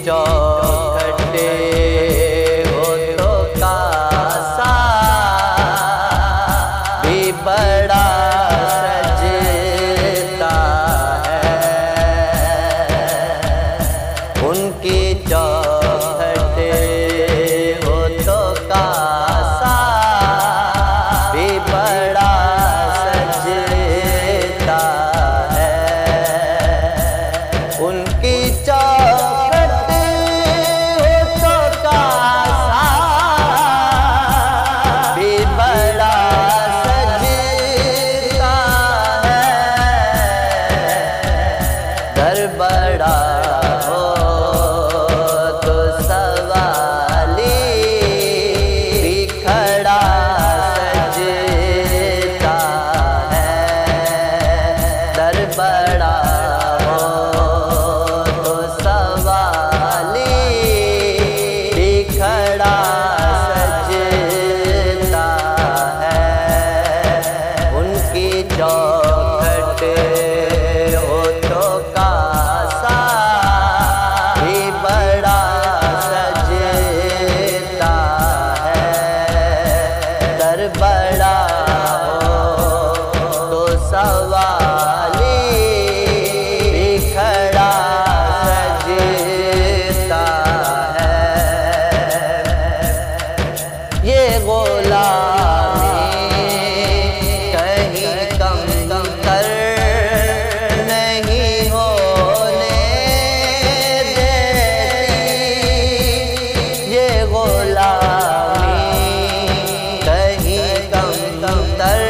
चौखटे हो तो कासा भी बड़ा सजता है। उनकी चौखटे हो तो कासा भी बड़ा सजता है। उनकी चौखटे हो तो कासा भी बड़ा सजता है। घर बड़ा हो तो सवाली भी खड़ा सजता है। दर बड़ा हो तो सवाली भी खड़ा सजता है। उनकी चौखटे हो तो कासा भी बड़ा सजता है। दर बड़ा हो तो सवाली भी खड़ा सजता है। ये गुलामी कहीं कम कर नहीं होने देती। ये गुलामी कहीं कम कर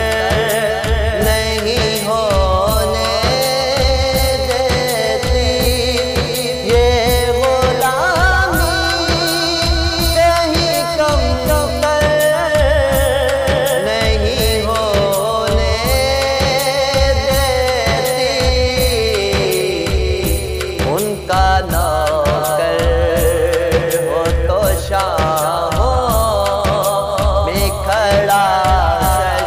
नहीं होने देती। ये गुलामी कहीं कम कर नहीं होने देती। उनका नौकर हो तो शाहों में खड़ा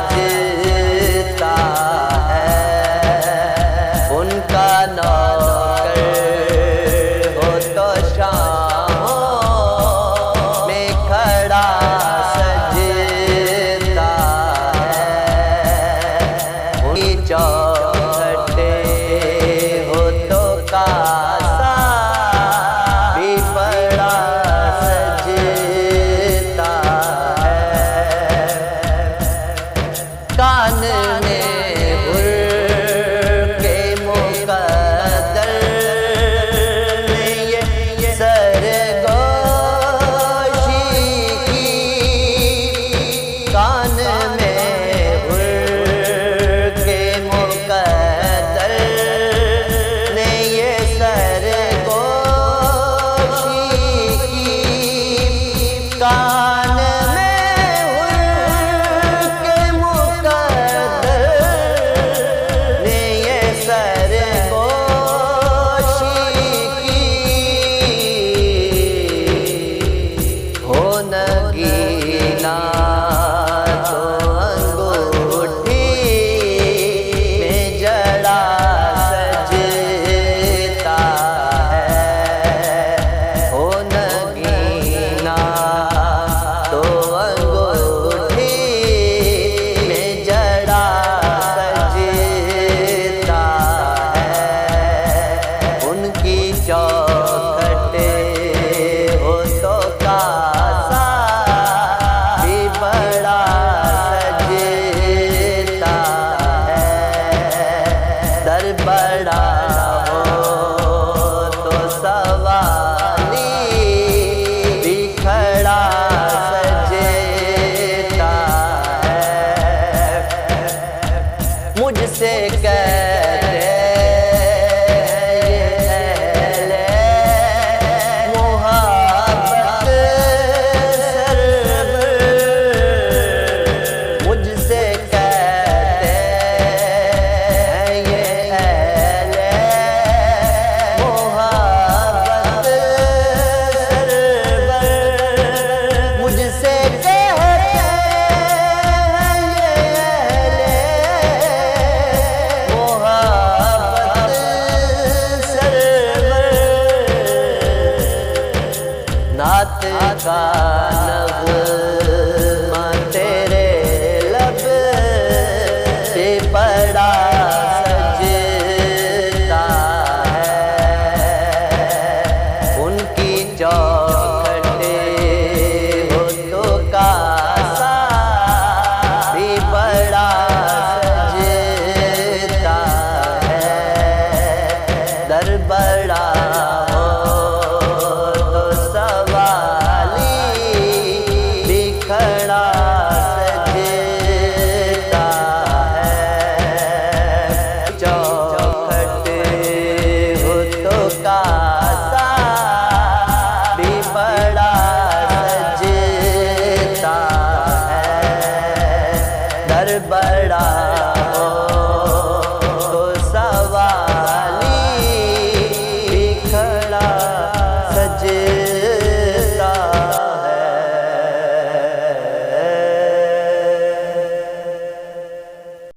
सजता है। उनका नौकर हो तो शाहों में खड़ा सजता है। उनकी चौखटे हो तो कासा नात का नग़्मा तेरे लब पे पड़ा सजता है। उनकी